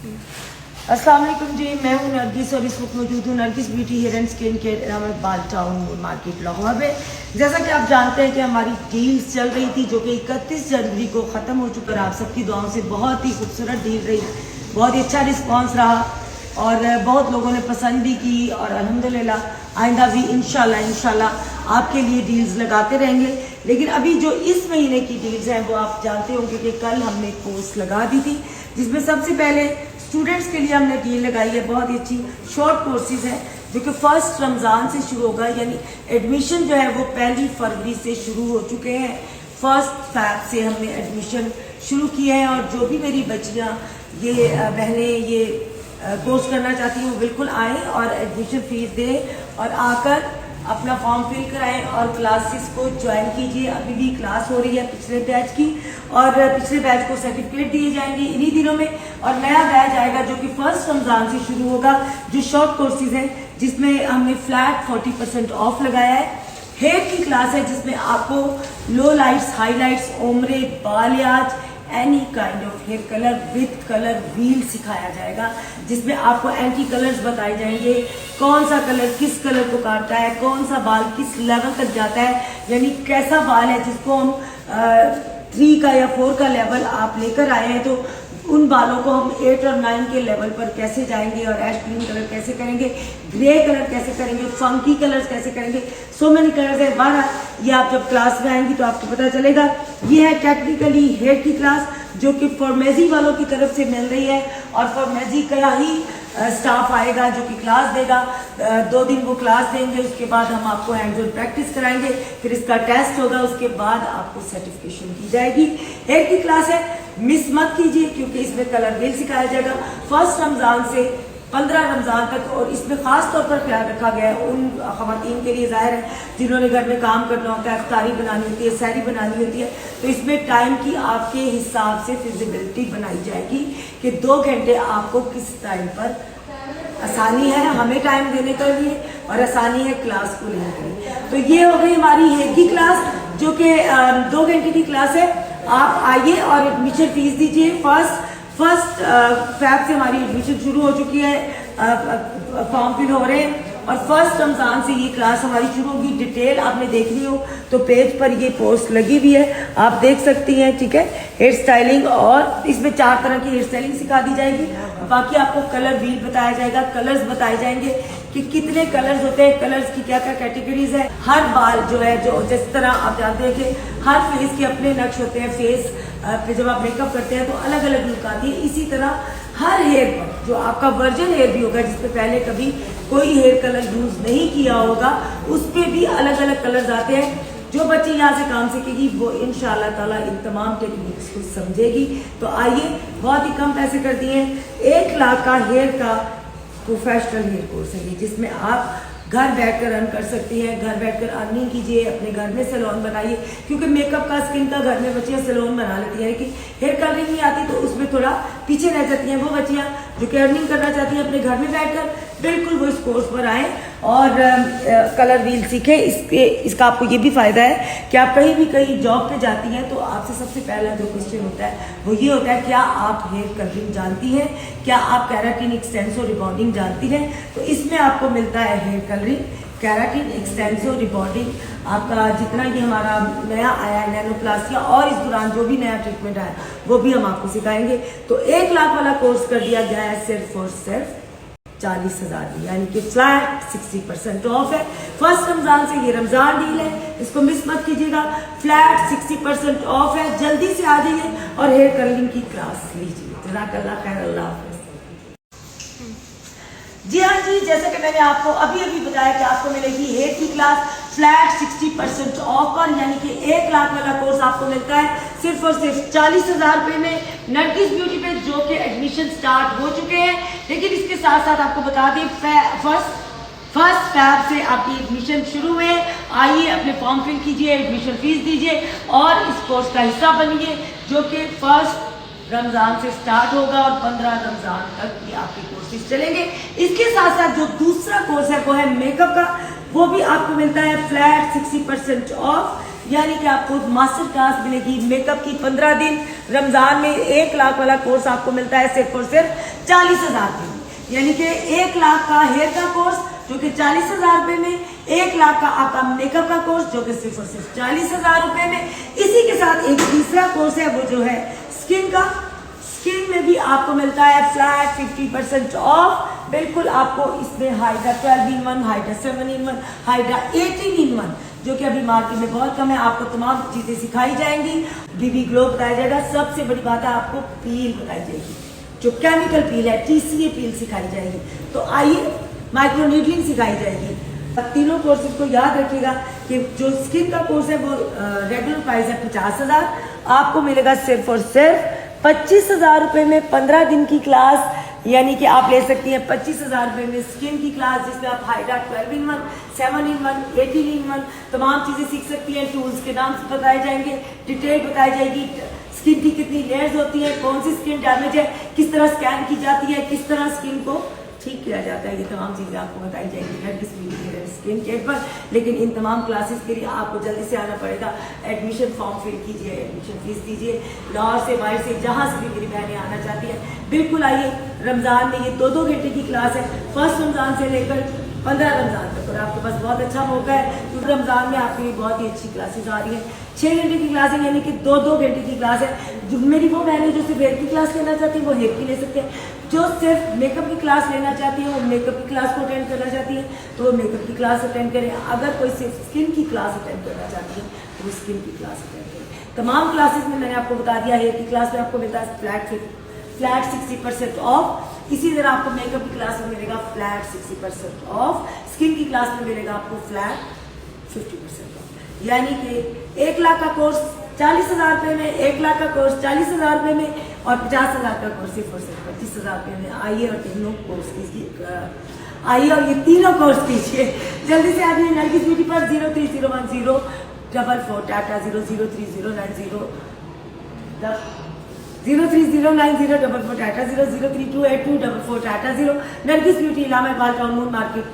अस्सलाम वालेकुम जी, मैं हूं नरगिस और इस वक्त मौजूद हूं Nargis beauty hair and skin care Ahmedabad town market Lahore में। जैसा कि आप जानते हैं कि हमारी डील्स चल रही थी जो कि 31 जनवरी को ख़त्म हो चुकी है। आप सबकी दुआओं से बहुत ही खूबसूरत डील रही, बहुत ही अच्छा रिस्पॉन्स रहा और बहुत लोगों ने पसंद भी की और अल्हम्दुलिल्लाह आइंदा भी इंशाल्लाह आपके लिए डील्स लगाते रहेंगे। लेकिन अभी जो इस महीने की डील्स हैं वो आप जानते होंगे कि कल हमने कोर्स लगा दी थी, जिसमें सबसे पहले स्टूडेंट्स के लिए हमने डील लगाई है। बहुत ही अच्छी शॉर्ट कोर्सेज है जो कि 1 रमज़ान से शुरू होगा, यानी एडमिशन जो है वो 1 फरवरी से शुरू हो चुके हैं। 1 फरवरी से हमने एडमिशन शुरू किए हैं और जो भी मेरी बच्चियाँ ये बहनें ये कोर्स करना चाहती हैं वो बिल्कुल आएँ और एडमिशन फीस दें और आकर अपना फॉर्म फिल कराएं और क्लासेस को ज्वाइन कीजिए। अभी भी क्लास हो रही है पिछले बैच की और पिछले बैच को सर्टिफिकेट दिए जाएंगे इन्हीं दिनों में और नया बैच आएगा जो कि 1 रमज़ान से शुरू होगा, जो शॉर्ट कोर्सेज हैं जिसमें हमने फ्लैट 40% ऑफ लगाया है। हेयर की क्लास है जिसमें आपको low lights, highlights, ombre, balayage, any kind of hair colour with colour wheel सिखाया जाएगा, जिसमें आपको एंटी कलर्स बताए जाएंगे, कौन सा कलर किस कलर को काटता है, कौन सा बाल किस लेवल तक जाता है, यानी कैसा बाल है जिसको हम 3 का या 4 का लेवल आप लेकर आए हैं तो उन बालों को हम 8 और 9 के लेवल पर कैसे जाएंगे और ऐश ग्रीन कलर कैसे करेंगे, ग्रे कलर कैसे करेंगे, फंकी कलर्स कैसे करेंगे, सो मेनी कलर्स है। बारह ये आप जब क्लास में आएंगी तो आपको पता चलेगा। ये है टेक्निकली हेयर की क्लास जो कि फॉर्मेजी वालों की तरफ से मिल रही है और फॉर्मेजी का ही स्टाफ आएगा जो कि क्लास देगा। 2 दिन वो क्लास देंगे, उसके बाद हम आपको हैंड्स ऑन प्रैक्टिस कराएंगे, फिर इसका टेस्ट होगा, उसके बाद आपको सर्टिफिकेशन दी जाएगी। हेयर की क्लास है, मिस मत कीजिए क्योंकि इसमें कलर व्हील सिखाया जाएगा 1 रमज़ान से 15 रमज़ान तक और इसमें खास तौर पर ख्याल रखा गया है उन ख़वातीन के लिए, ज़ाहिर है जिन्होंने घर में काम करना होता है, इफ्तारी बनानी होती है, सहरी बनानी होती है, तो इसमें टाइम की आपके हिसाब से फिजिबिलिटी बनाई जाएगी कि 2 घंटे आपको किस टाइम पर आसानी है हमें टाइम देने के लिए और आसानी है क्लास को लेने के लिए। तो ये हो गई हमारी हेयर की क्लास जो कि 2 घंटे की क्लास है। आप आइए और एडमिशन फीस दीजिए। फर्स्ट फैब से हमारी एडमिशन शुरू हो चुकी है, फॉर्म फिल हो रहे हैं और 1 रमज़ान से ये क्लास हमारी शुरू होगी। डिटेल आपने देखनी हो तो पेज पर ये पोस्ट लगी हुई है, आप देख सकती हैं, ठीक है। हेयर स्टाइलिंग और इसमें 4 तरह की हेयर स्टाइलिंग सिखा दी जाएगी। बाकी आपको कलर व्हील बताया जाएगा, कलर्स बताए जाएंगे कि कितने कलर्स होते हैं, कलर्स की क्या क्या कैटेगरीज है। हर बाल जो है जो जिस तरह आप जानते हैं कि हर फेस के अपने नक्श होते हैं, फेस पे जब आप मेकअप करते हैं तो अलग अलग लुक आती है। इसी तरह हर हेयर पर जो आपका वर्जन हेयर भी होगा जिसपे पहले कभी कोई हेयर कलर यूज नहीं किया होगा उस पर भी अलग अलग कलर्स आते हैं। जो बच्ची यहाँ से काम सीखेगी वो इंशाल्लाह ताला इन तमाम टेक्निक्स को समझेगी। तो आइए, बहुत ही कम पैसे कर दिए हैं। 1 लाख का हेयर का प्रोफेशनल हेयर कोर्स है जिसमें आप घर बैठकर अर्न कर सकती हैं। घर बैठकर अर्निंग कीजिए, अपने घर में सैलून बनाइए, क्योंकि मेकअप का स्किन का घर में बच्चियां सैलून बना लेती हैं कि हेयर कलरिंग नहीं आती तो उसमें थोड़ा पीछे रह जाती हैं। वो बच्चियां जो कि अर्निंग करना चाहती हैं अपने घर में बैठकर, बिल्कुल वो इस कोर्स पर आए और कलर व्हील सीखें। इसका आपको ये भी फायदा है कि आप कहीं जॉब पे जाती हैं तो आपसे सबसे पहला जो क्वेश्चन होता है वो ये होता है, क्या आप हेयर कलरिंग जानती हैं, क्या आप केराटिन एक्सटेंसो रिबॉन्डिंग जानती हैं। तो इसमें आपको मिलता है hair colouring, keratin extenso rebonding, आपका जितना ये हमारा नया आया है नैनोप्लास्टिया और इस दौरान जो भी नया ट्रीटमेंट आया वो भी हम आपको सिखाएंगे। तो 1 लाख वाला कोर्स कर दिया गया है सिर्फ और सिर्फ 40,000 में, यानी कि फ्लैट 60% ऑफ है। 1 रमज़ान से ये रमज़ान डील है, इसको मिस मत कीजिएगा। फ्लैट 60% ऑफ है, जल्दी से आ जाइए और हेयर कलरिंग की क्लास लीजिए। जज़ाकल्लाह खैर, अल्लाह हाफ़िज़। जी हाँ जी, जैसे कि मैंने आपको अभी बताया कि आपको मिलेगी हेयर की क्लास फ्लैट 60% ऑफ पर, यानी कि 1 लाख वाला कोर्स आपको मिलता है सिर्फ और सिर्फ 40,000 रुपये में नरगिस ब्यूटी पे, जो कि एडमिशन स्टार्ट हो चुके हैं। लेकिन इसके साथ साथ आपको बता दें 1 फरवरी से आपकी एडमिशन शुरू है। आइए, अपने फॉर्म फिल कीजिए, एडमिशन फीस दीजिए और इस कोर्स का हिस्सा बनिए जो कि 1 रमज़ान से स्टार्ट होगा और 15 रमज़ान तक ये आपके कोर्सेज चलेंगे। इसके साथ साथ जो दूसरा कोर्स है वो है मेकअप का, वो भी आपको मिलता है फ्लैट 60% ऑफ यानी कि आपको मास्टर क्लास मिलेगी मेकअप की 15 दिन। रमजान में 1 लाख वाला कोर्स आपको मिलता है सिर्फ और सिर्फ 40,000 में, यानी कि 1 लाख का हेयर का कोर्स जो कि 40,000 रुपए में, 1 लाख का आपका मेकअप का कोर्स जो कि सिर्फ और सिर्फ 40,000 रुपए में। इसी के साथ एक तीसरा कोर्स है वो जो है स्किन का। स्किन में भी आपको मिलता है फ्लैट 50% ऑफ। बिल्कुल आपको इसमें hydra 12 in 1, hydra 7 in 1, hydra 18 in 1 जो कि अभी मार्केट में बहुत कम है। आपको तमाम चीजें सिखाई जाएंगी, बीबी ग्लो बताया जाएगा। सबसे बड़ी बात है आपको पील बताई जाएगी, जो केमिकल पील है, TCA पील सिखाई जाएगी। तो आइए, माइक्रोन्यूट्रिएंट सिखाई जाएगी। तीनों कोर्सेज को याद रखिएगा कि जो स्किन का कोर्स है वो रेगुलर प्राइस है 50,000, आपको मिलेगा सिर्फ और सिर्फ 25,000 रुपए में 15 दिन की क्लास। यानी कि आप ले सकती हैं 25,000 रुपए में स्किन की क्लास, जिसमें आप हाइड्रा 12 in 1, 7 in 1, 18 in 1 तमाम चीजें सीख सकती हैं। टूल्स के नाम बताए जाएंगे, डिटेल बताई जाएगी, स्किन की कितनी लेयर्स होती है, कौन सी स्किन डैमेज है, किस तरह स्कैन की जाती है, किस तरह स्किन को ठीक किया जाता है। ये तमाम चीजें आपको बताई जाएंगी स्किन केयर पर। लेकिन इन तमाम क्लासेस के लिए आपको जल्दी से आना पड़ेगा। एडमिशन फॉर्म फिल कीजिए, एडमिशन फीस दीजिए। लाहौर से, बाहर से, जहां से भी मेरी बहनें आना चाहती हैं बिल्कुल आइए। रमजान में ये 2-2 घंटे की क्लास है, फर्स्ट रमजान से लेकर 15 रमजान तक, और आपके पास बहुत अच्छा मौका है क्योंकि रमजान में आपके लिए बहुत ही अच्छी क्लासेस आ रही हैं। 6 घंटे की क्लास है, यानी कि 2-2 घंटे की क्लास है। जो मेरी वो बहनें जो सिर्फ हेयर की क्लास लेना चाहती हैं वो हेयर की ले सकते हैं, जो सिर्फ मेकअप की क्लास लेना चाहती है वो मेकअप की क्लास को अटेंड करना चाहती है तो वो मेकअप की क्लास अटेंड करें। अगर कोई सिर्फ स्किन की क्लास अटेंड करना चाहती है तो वो स्किन की क्लास अटेंड करें। तमाम क्लासेस में मैंने आपको बता दिया, हेयर की क्लास में आपको मिलता है फ्लैट 60% ऑफ। इसी तरह आपको मेकअप की क्लास में मिलेगा फ्लैट 60% ऑफ, स्किन की क्लास में मिलेगा आपको फ्लैट 50% ऑफ। यानी कि 1 लाख का कोर्स 40,000 रुपए में, 1 लाख का कोर्स 40,000 रुपए में, और 50,000 का कोर्स सिर्फ और सिर्फ 25,000 रुपए में। आइए और तीनों कोर्स कीजिए, आइए और ये तीनों कोर्स कीजिए। जल्दी से आइए नरगिस ब्यूटी पर 03010 44 टाटा 00309 03090 44 टाटा 0032824 टाटा 0 Nargis beauty Allama Iqbal town moon market.